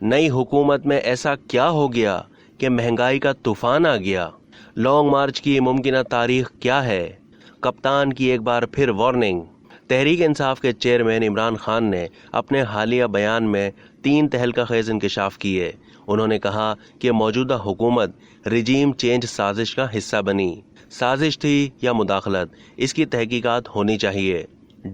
नई हुकूमत में ऐसा क्या हो गया कि महंगाई का तूफान आ गया? लॉन्ग मार्च की मुमकिन तारीख क्या है? कप्तान की एक बार फिर वार्निंग। तहरीक इंसाफ के चेयरमैन इमरान खान ने अपने हालिया बयान में 3 तहलका खेज इंकशाफ किए। उन्होंने कहा कि मौजूदा हुकूमत रिजीम चेंज साजिश का हिस्सा बनी। साजिश थी या मुदाखलत, इसकी तहकीकात होनी चाहिए।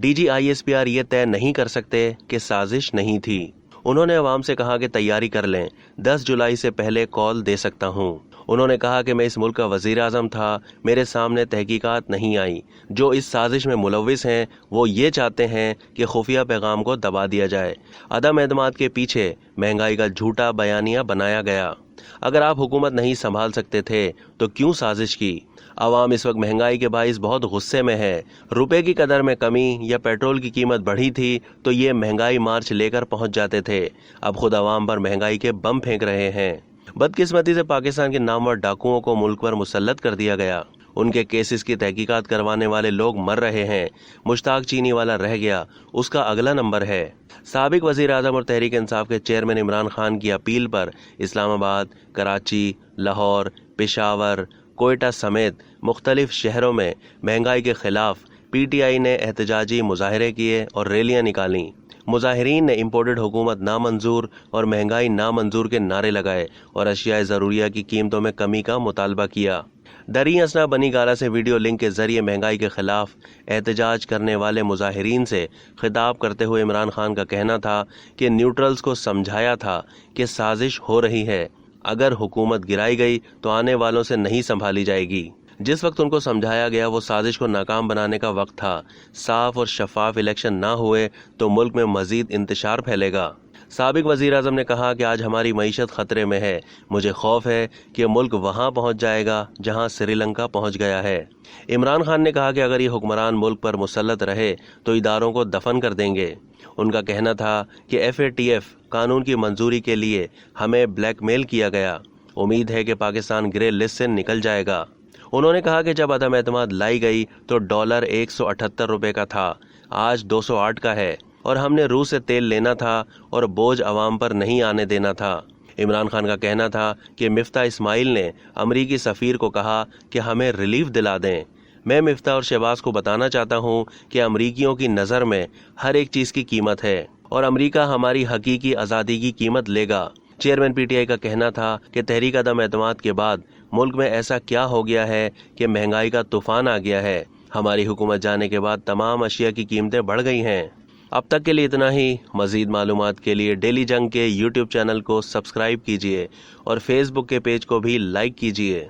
DGISPR ये तय नहीं कर सकते कि साजिश नहीं थी। उन्होंने अवाम से कहा कि तैयारी कर लें, 10 जुलाई से पहले कॉल दे सकता हूँ। उन्होंने कहा कि मैं इस मुल्क का वजीर आजम था, मेरे सामने तहकीकात नहीं आई। जो इस साजिश में मुलविस हैं वो ये चाहते हैं कि खुफिया पैगाम को दबा दिया जाए। अदम एतमाद के पीछे महंगाई का झूठा बयानिया बनाया गया। अगर आप हुकूमत नहीं संभाल सकते थे तो क्यों साजिश की? अवाम इस वक्त महंगाई के बाइस बहुत गुस्से में है। रुपए की कदर में कमी या पेट्रोल की कीमत बढ़ी थी तो ये महंगाई मार्च लेकर पहुंच जाते थे। अब खुद अवाम पर महंगाई के बम फेंक रहे हैं। बदकिस्मती से पाकिस्तान के नामवर डाकुओं को मुल्क पर मुसल्लत कर दिया गया। उनके केसेस की तहकीकात करवाने वाले लोग मर रहे हैं। मुश्ताक चीनी वाला रह गया, उसका अगला नंबर है। साबिक वजीर आजम और तहरीक इंसाफ के चेयरमैन इमरान खान की अपील पर इस्लामाबाद, कराची, लाहौर, पेशावर, कोयटा समेत मुख्तलिफ शहरों में महंगाई के खिलाफ PTI ने एहतजाजी मुजाहरे किए और रैलियां निकालीं। मुजाहिरीन ने इम्पोर्टेड हुकूमत नामंजूर और महंगाई नामंजूर के नारे लगाए और अशियाए ज़रूरिया की कीमतों में कमी का मुतालबा किया। दरी असना बनी गाला से वीडियो लिंक के जरिए महंगाई के खिलाफ एहतजाज करने वाले मुजाहिरीन से खिताब करते हुए इमरान खान का कहना था कि न्यूट्रल्स को समझाया था कि साजिश हो रही है, अगर हुकूमत गिराई गई तो आने वालों से नहीं संभाली जाएगी। जिस वक्त उनको समझाया गया वो साजिश को नाकाम बनाने का वक्त था। साफ और शफाफ इलेक्शन ना हुए तो मुल्क में मजीद इंतशार फैलेगा। साबिक वजीर आजम ने कहा कि आज हमारी मईशत खतरे में है। मुझे खौफ है कि मुल्क वहां पहुंच जाएगा जहां श्रीलंका पहुंच गया है। इमरान खान ने कहा कि अगर ये हुक्मरान मुल्क पर मुसल्लत रहे तो इदारों को दफन कर देंगे। उनका कहना था कि FATF कानून की मंजूरी के लिए हमें ब्लैकमेल किया गया। उम्मीद है कि पाकिस्तान ग्रे लिस्ट से निकल जाएगा। उन्होंने कहा कि जब अदम एतमाद लाई गई तो डॉलर 178 रुपए का था, आज 208 का है और हमने रूस से तेल लेना था और बोझ अवाम पर नहीं आने देना था। इमरान खान का कहना था कि मिफ्ता इस्माइल ने अमरीकी सफ़ीर को कहा कि हमें रिलीफ दिला दें। मैं मिफ्ता और शहबाज को बताना चाहता हूं कि अमरीकियों की नज़र में हर एक चीज़ की कीमत है और अमरीका हमारी हकीकी आज़ादी की कीमत लेगा। चेयरमैन PTI का कहना था कि तहरीक अदम एतमाद के बाद मुल्क में ऐसा क्या हो गया है कि महंगाई का तूफान आ गया है। हमारी हुकूमत जाने के बाद तमाम अशिया की कीमतें बढ़ गई हैं। अब तक के लिए इतना ही। मज़ीद मालूमात के लिए डेली जंग के YouTube चैनल को सब्सक्राइब कीजिए और Facebook के पेज को भी लाइक कीजिए।